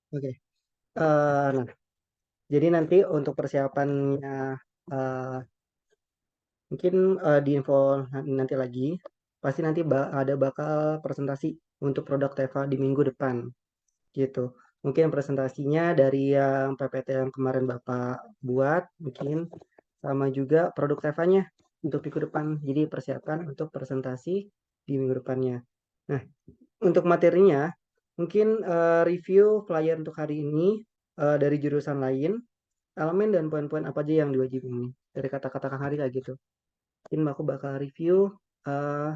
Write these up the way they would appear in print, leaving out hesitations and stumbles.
Oke. Nah, jadi nanti untuk persiapannya eh, mungkin di info nanti lagi pasti nanti ada bakal presentasi untuk produk Teva di minggu depan gitu. Mungkin presentasinya dari yang PPT yang kemarin Bapak buat mungkin sama juga produk Tevanya untuk minggu depan. Jadi persiapkan untuk presentasi di minggu depannya. Nah, untuk materinya mungkin review flyer untuk hari ini dari jurusan lain, elemen dan poin-poin apa aja yang diwajibin ini dari kata-kata Kang Hari kayak gitu. Mungkin aku bakal review eh,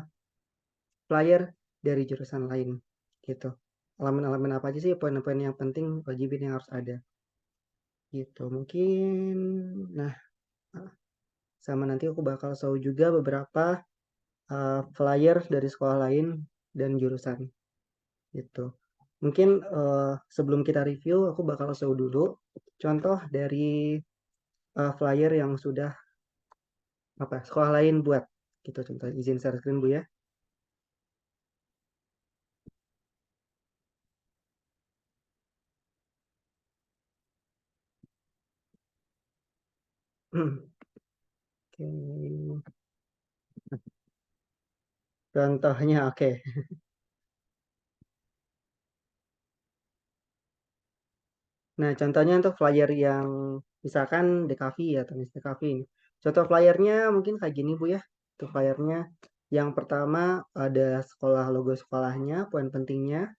flyer dari jurusan lain gitu. Elemen-elemen apa aja sih poin-poin yang penting wajibin yang harus ada gitu. Mungkin nah sama nanti aku bakal show juga beberapa flyer dari sekolah lain dan jurusan gitu. Mungkin sebelum kita review aku bakal show dulu contoh dari flyer yang sudah apa sekolah lain buat gitu contoh izin share screen Bu ya. Oke. Contohnya oke. Nah, contohnya untuk flyer yang misalkan DKV ya, tulis DKV ini. Contoh flyernya mungkin kayak gini Bu ya. Untuk flyernya yang pertama ada sekolah logo sekolahnya, poin pentingnya.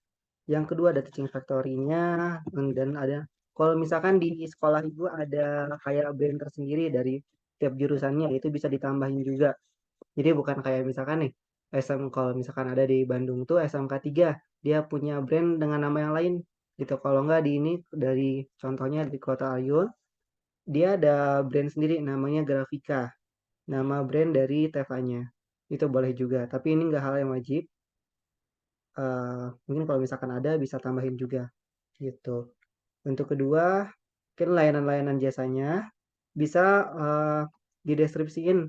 Yang kedua ada teaching factory-nya dan ada kalau misalkan di sekolah Ibu ada kayak brand tersendiri dari tiap jurusannya itu bisa ditambahin juga. Jadi bukan kayak misalkan nih kalau misalkan ada di Bandung tuh SMK 3 dia punya brand dengan nama yang lain gitu. Kalau nggak di ini dari contohnya di Kota Ayun dia ada brand sendiri namanya Grafika. Nama brand dari Tevanya. Itu boleh juga. Tapi ini nggak hal yang wajib. Mungkin kalau misalkan ada bisa tambahin juga gitu. Untuk kedua, mungkin layanan-layanan jasanya bisa eh, dideskripsiin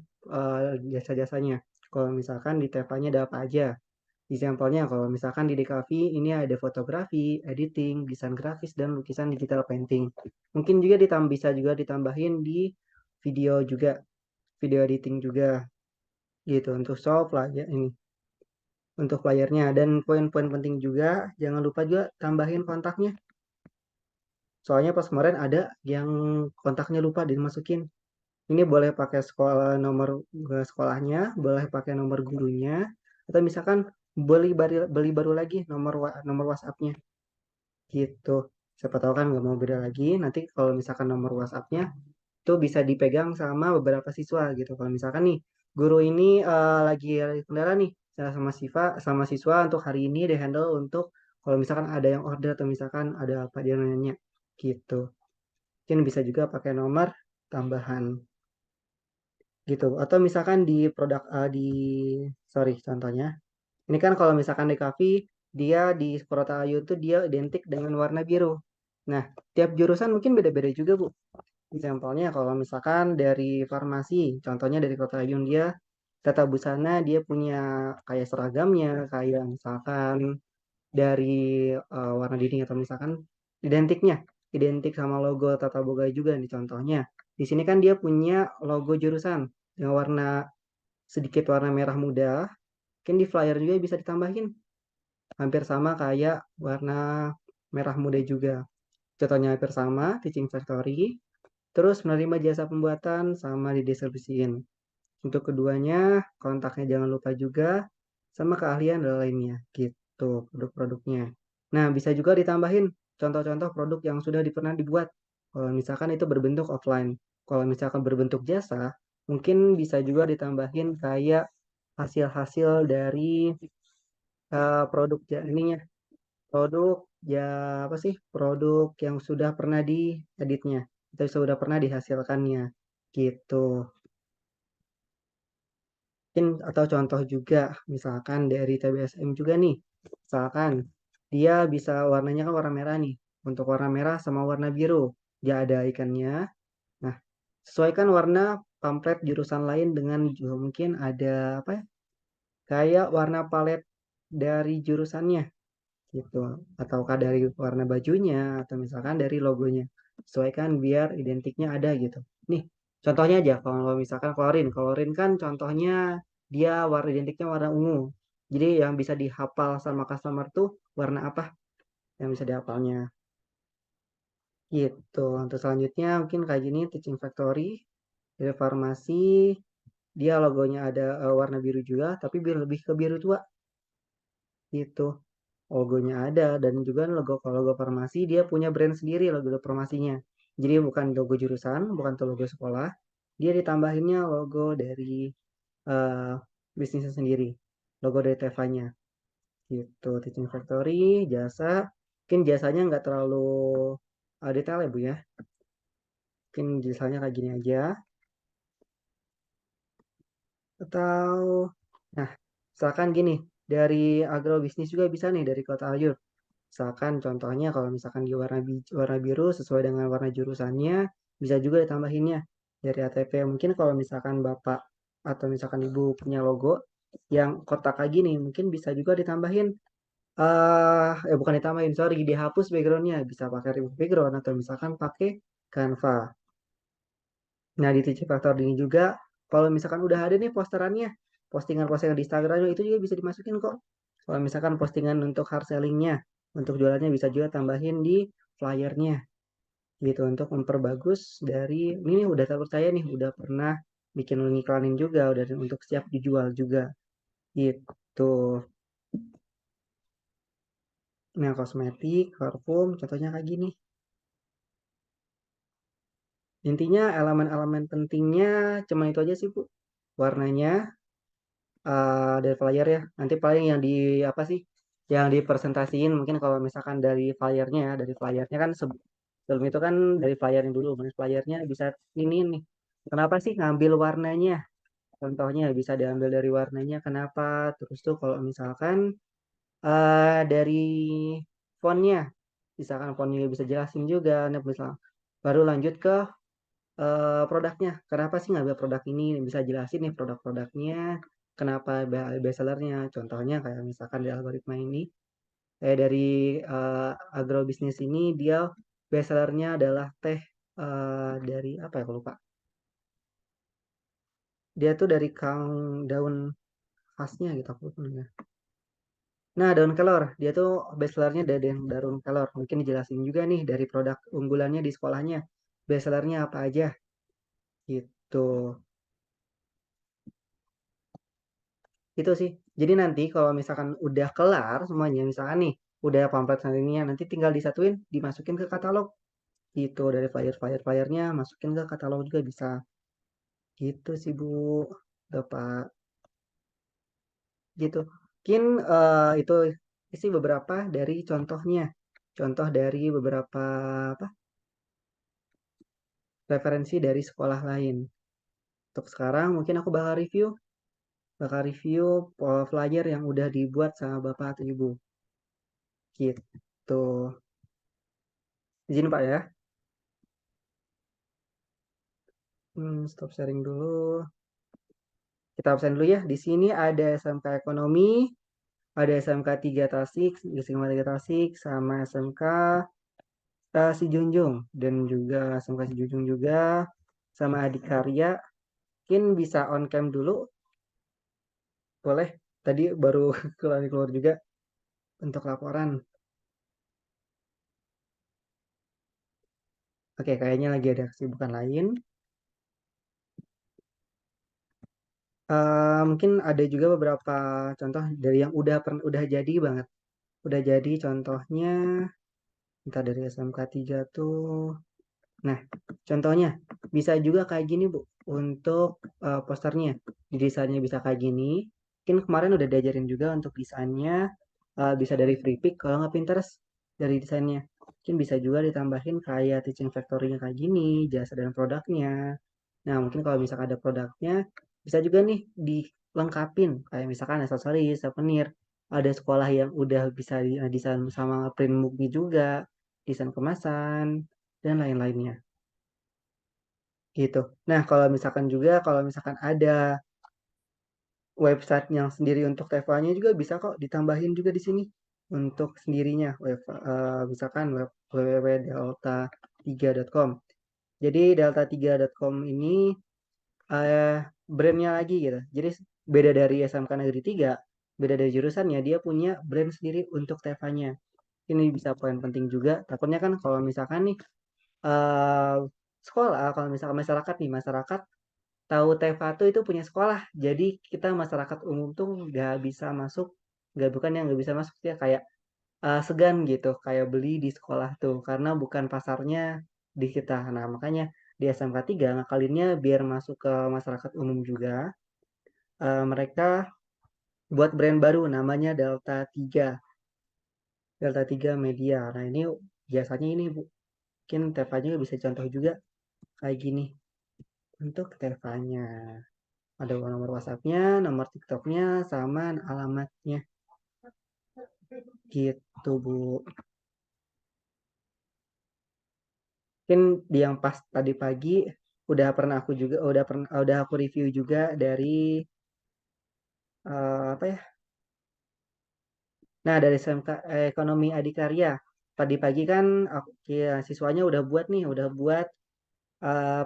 jasa-jasanya. Kalau misalkan di Tevanya ada apa aja. Example-nya kalau misalkan di DKV ini ada fotografi, editing, desain grafis, dan lukisan digital painting. Mungkin juga bisa juga ditambahin di video juga, video editing juga gitu untuk shop lah ya ini untuk layarnya dan poin-poin penting juga jangan lupa juga tambahin kontaknya. Soalnya pas kemarin ada yang kontaknya lupa dimasukin. Ini boleh pakai sekolah nomor sekolahnya, boleh pakai nomor gurunya, atau misalkan beli baru lagi nomor WhatsApp-nya gitu. Siapa tahu kan nggak mau beda lagi. Nanti kalau misalkan nomor WhatsApp-nya itu bisa dipegang sama beberapa siswa gitu. Kalau misalkan nih guru ini lagi ada kendala nih sama siswa untuk hari ini di handle untuk kalau misalkan ada yang order atau misalkan ada apa dia nanya gitu. Mungkin bisa juga pakai nomor tambahan gitu atau misalkan di produk sorry contohnya ini kan kalau misalkan di Kavi dia di Ayu itu dia identik dengan warna biru. Nah, tiap jurusan mungkin beda-beda juga Bu. Contohnya kalau misalkan dari farmasi contohnya dari Kota Ayun dia tata busana dia punya kayak seragamnya kayak misalkan dari warna dinding atau misalkan identiknya identik sama logo Tata Boga juga nih contohnya. Di sini kan dia punya logo jurusan yang warna sedikit warna merah muda. Mungkin di flyer juga bisa ditambahin hampir sama kayak warna merah muda juga. Contohnya hampir sama, Teaching Factory. Terus menerima jasa pembuatan sama didistribusiin. Untuk keduanya, kontaknya jangan lupa juga sama keahlian dan lainnya gitu produk-produknya. Nah, bisa juga ditambahin contoh-contoh produk yang sudah pernah dibuat. Kalau misalkan itu berbentuk offline. Kalau misalkan berbentuk jasa, mungkin bisa juga ditambahin kayak hasil-hasil dari produk ininya, produk ya apa sih? Produk yang sudah pernah dieditnya atau sudah pernah dihasilkannya gitu. Mungkin atau contoh juga misalkan dari TBSM juga nih misalkan dia bisa warnanya kan warna merah nih untuk warna merah sama warna biru dia ada ikannya. Nah, sesuaikan warna pamflet jurusan lain dengan juga mungkin ada apa ya kayak warna palet dari jurusannya gitu. Ataukah dari warna bajunya atau misalkan dari logonya. Sesuaikan biar identiknya ada gitu. Nih, contohnya aja kalau misalkan klorin. Klorin kan contohnya dia warna identiknya warna ungu. Jadi yang bisa dihafal sama customer tuh warna apa yang bisa dihafalnya. Gitu. Untuk selanjutnya mungkin kayak gini Teaching Factory dari farmasi dia logonya ada warna biru juga tapi biru lebih ke biru tua gitu. Logonya ada dan juga logo kalau logo farmasi dia punya brand sendiri logo farmasinya. Jadi bukan logo jurusan, bukan tuh logo sekolah, dia ditambahinnya logo dari eh, bisnisnya sendiri, logo dari TV-nya gitu. Teaching Factory, jasa, mungkin jasanya nggak terlalu detail ya Bu ya. Mungkin jasanya kayak gini aja. Atau, nah, misalkan gini, dari agrobisnis juga bisa nih dari Kota Ayur. Misalkan contohnya kalau misalkan di warna biru sesuai dengan warna jurusannya, bisa juga ditambahinnya dari ATP. Mungkin kalau misalkan Bapak atau misalkan Ibu punya logo yang kotak kayak gini, mungkin bisa juga ditambahin. Bukan ditambahin, sorry, dihapus backgroundnya. Bisa pakai remove background atau misalkan pakai Canva. Nah, di TC Factor ini juga, kalau misalkan udah ada nih posterannya, postingan-postingan di Instagramnya itu juga bisa dimasukin kok. Kalau misalkan postingan untuk hard sellingnya, untuk jualannya bisa juga tambahin di flyernya, gitu untuk memperbagus dari ini nih udah terpercaya nih, udah pernah bikin ngiklanin juga, udah untuk siap dijual juga, gitu. Nah, kosmetik, parfum, contohnya kayak gini. Intinya elemen-elemen pentingnya cuma itu aja sih, Bu. Warnanya, dari flyer ya. Nanti paling yang di apa sih? Yang dipresentasiin mungkin kalau misalkan dari flyernya ya, dari flyernya kan sebelum itu kan dari flyernya dulu, flyernya bisa ini nih. Kenapa sih ngambil warnanya? Contohnya bisa diambil dari warnanya. Kenapa? Terus tuh kalau misalkan dari fontnya, misalkan fontnya bisa jelasin juga. Nah, misal baru lanjut ke produknya. Kenapa sih ngambil produk ini? Bisa jelasin nih produk-produknya, kenapa bestsellernya. Contohnya kayak misalkan di algoritma ini, dari agrobisnis ini dia bestsellernya adalah teh dari apa ya, aku lupa. Dia tuh dari kang daun khasnya gitu aku lupa namanya. Nah, daun kelor, dia tuh bestsellernya dari daun kelor. Mungkin dijelasin juga nih dari produk unggulannya di sekolahnya. Bestsellernya apa aja gitu. Itu sih. Jadi nanti kalau misalkan udah kelar semuanya, misalkan nih, udah pamflet ini nanti tinggal disatuin, dimasukin ke katalog. Gitu, dari flyer-flyernya masukin ke katalog juga bisa. Gitu sih, Bu. Bapak. Gitu. Mungkin itu isi beberapa dari contohnya. Contoh dari beberapa apa referensi dari sekolah lain. Untuk sekarang mungkin aku bakal review flyer yang udah dibuat sama Bapak atau Ibu. Gitu. Izin Pak ya. Stop sharing dulu. Kita absen dulu ya. Di sini ada SMK Ekonomi, ada SMK 3 Tasik, SMK 3 Tasik, sama SMK Si Junjung, dan juga SMK Si Junjung juga, sama Adikarya. Mungkin bisa on cam dulu, boleh. Tadi baru keluar juga untuk laporan. Oke, kayaknya lagi ada kesibukan lain. Mungkin ada juga beberapa contoh dari yang udah jadi banget. Udah jadi contohnya, entah dari SMK 3 tuh. Nah, contohnya bisa juga kayak gini Bu, untuk posternya. Desainnya bisa kayak gini. Mungkin kemarin udah diajarin juga untuk desainnya, bisa dari free pick kalau nggak Pinterest dari desainnya. Mungkin bisa juga ditambahin kayak teaching factory-nya kayak gini, jasa dan produknya. Nah, mungkin kalau misalkan ada produknya, bisa juga nih dilengkapin kayak misalkan aksesoris, souvenir. Ada sekolah yang udah bisa desain sama print booknya juga, desain kemasan, dan lain-lainnya gitu. Nah, kalau misalkan ada website yang sendiri untuk TEFA-nya juga bisa kok ditambahin juga di sini. untuk sendirinya, misalkan www.delta3.com. Jadi delta3.com ini brandnya lagi gitu. Jadi beda dari SMK Negeri 3, beda dari jurusannya, dia punya brand sendiri untuk Tevanya. Ini bisa poin penting juga. Takutnya kan kalau misalkan nih eh sekolah, kalau misalkan masyarakat nih, masyarakat tahu Teva tuh itu punya sekolah. Jadi kita masyarakat umum tuh nggak bisa masuk, nggak bukan yang nggak bisa masuk ya kayak segan gitu, kayak beli di sekolah tuh karena bukan pasarnya di kita. Nah, makanya di SMK 3 ngakalinnya biar masuk ke masyarakat umum juga, mereka buat brand baru namanya Delta 3, Delta 3 Media. Nah, ini biasanya ini Bu, mungkin Tevanya bisa contoh juga kayak gini untuk Tevanya. Ada nomor WhatsApp-nya, nomor TikTok-nya, sama alamatnya. Gitu, Bu. Mungkin di yang pas tadi pagi udah aku review juga dari apa ya? Nah, dari SMK Ekonomi Adikarya. Tadi pagi kan aku ya, siswanya udah buat nih, udah buat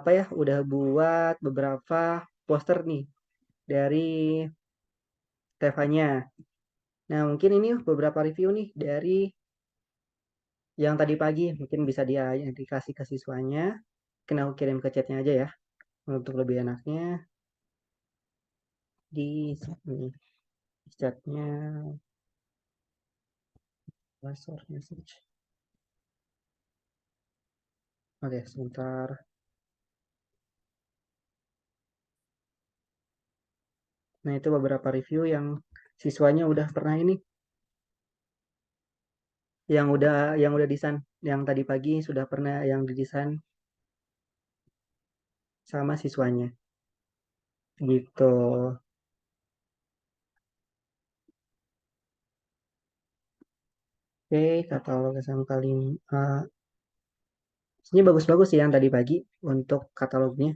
apa ya? Udah buat beberapa poster nih dari Tevanya. Nah, mungkin ini beberapa review nih dari yang tadi pagi, mungkin bisa dia yang dikasih ke siswanya. Mungkin aku kirim ke chatnya aja ya, untuk lebih enaknya di sini chatnya password message. Oke, sebentar. Nah, itu beberapa review yang siswanya udah pernah ini, yang udah desain, yang tadi pagi sudah pernah yang didesain sama siswanya. Gitu. Oke, katalog SMK 5. Ini bagus-bagus sih yang tadi pagi untuk katalognya.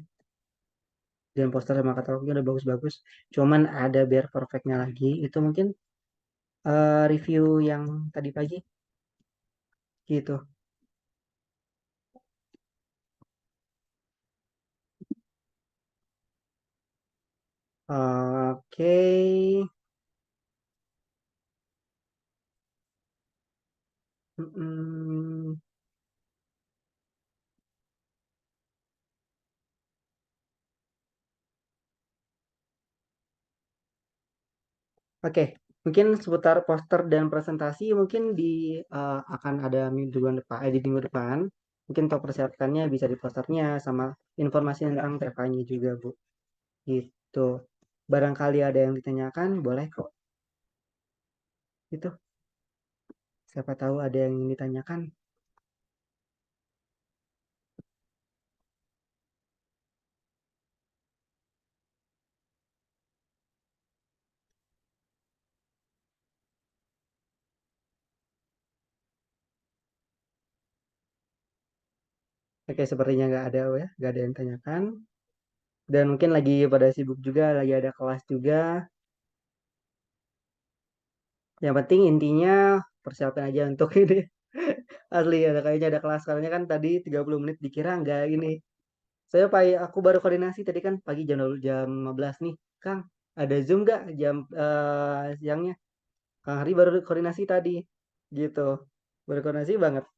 Dan poster sama katalognya udah bagus-bagus. Cuman ada biar perfectnya lagi. Itu mungkin review yang tadi pagi. Gitu. Oke. Mm-mm. Oke, mungkin seputar poster dan presentasi mungkin akan ada di minggu depan. Mungkin untuk persiapannya bisa di posternya sama informasi tentang TK-nya juga, Bu. Gitu. Barangkali ada yang ditanyakan, boleh kok. Itu. Siapa tahu ada yang ingin ditanyakan. Oke, sepertinya nggak ada ya, nggak ada yang tanyakan. Dan mungkin lagi pada sibuk juga, lagi ada kelas juga. Yang penting intinya persiapan aja untuk ini. Asli ada kayaknya ada kelas soalnya kan tadi 30 menit dikira nggak ini. Aku baru koordinasi tadi kan pagi jam 15 nih. Kang, ada Zoom nggak jam siangnya? Kang Hari baru koordinasi tadi. Gitu. Baru koordinasi banget.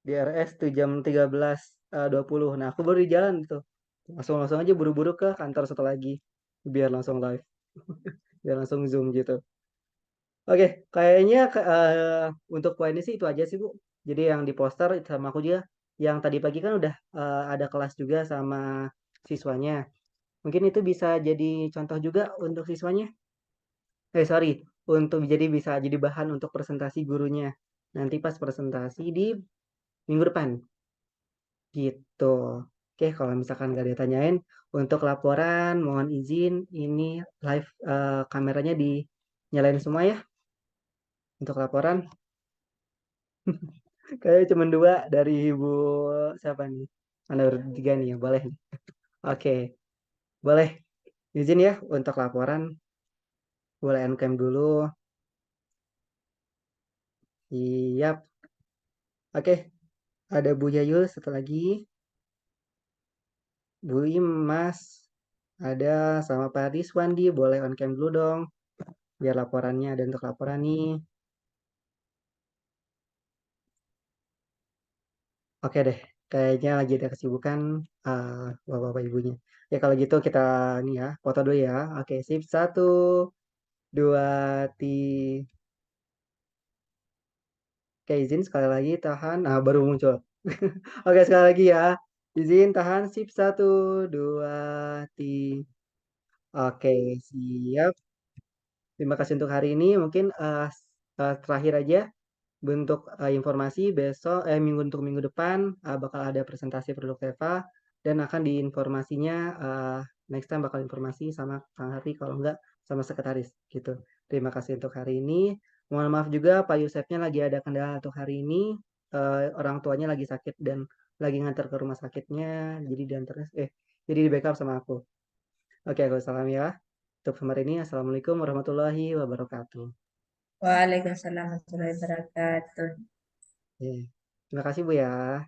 Di RS tuh jam 13.20. Nah, aku baru di jalan gitu. Langsung aja buru-buru ke kantor satu lagi. Biar langsung live. Biar langsung Zoom gitu. Oke, kayaknya untuk poin ini sih itu aja sih Bu. Jadi yang di poster sama aku juga, yang tadi pagi kan udah ada kelas juga sama siswanya. Mungkin itu bisa jadi contoh juga untuk siswanya. Sorry, untuk jadi bisa jadi bahan untuk presentasi gurunya. Nanti pas presentasi di minggu depan. Gitu. Oke, kalau misalkan nggak ditanyain, untuk laporan mohon izin ini live kameranya dinyalain semua ya untuk laporan. Kayaknya cuma dua dari Ibu siapa nih? Anda bertiga nih ya, boleh. Oke, boleh. Izin ya untuk laporan. Boleh Ncam dulu. Siap. Oke, ada Bu Yayul satu lagi. Bu Imas. Ada sama Pak Rizwandi. Boleh on cam dulu dong. Biar laporannya ada untuk laporan nih. Oke deh. Kayaknya lagi ada kesibukan bapak-bapak ibunya. Ya kalau gitu kita nih ya, foto dulu ya. Oke, sip. Satu, dua, tiga. Oke, izin sekali lagi tahan. Nah, baru muncul. Oke, sekali lagi ya. Izin tahan. Sip. Satu, dua, tiga. Oke, siap. Terima kasih untuk hari ini. Mungkin terakhir aja bentuk informasi besok minggu depan bakal ada presentasi produk Teva dan akan diinformasinya next time bakal informasi sama Kang Hari kalau enggak sama sekretaris gitu. Terima kasih untuk hari ini. Mohon maaf juga Pak Yusefnya lagi ada kendala untuk hari ini. Orang tuanya lagi sakit dan lagi ngantar ke rumah sakitnya jadi diantarnya jadi di backup sama aku. Oke, aku salam ya. Untuk hari ini, Assalamualaikum warahmatullahi wabarakatuh. Waalaikumsalam warahmatullahi wabarakatuh. Terima kasih Bu ya.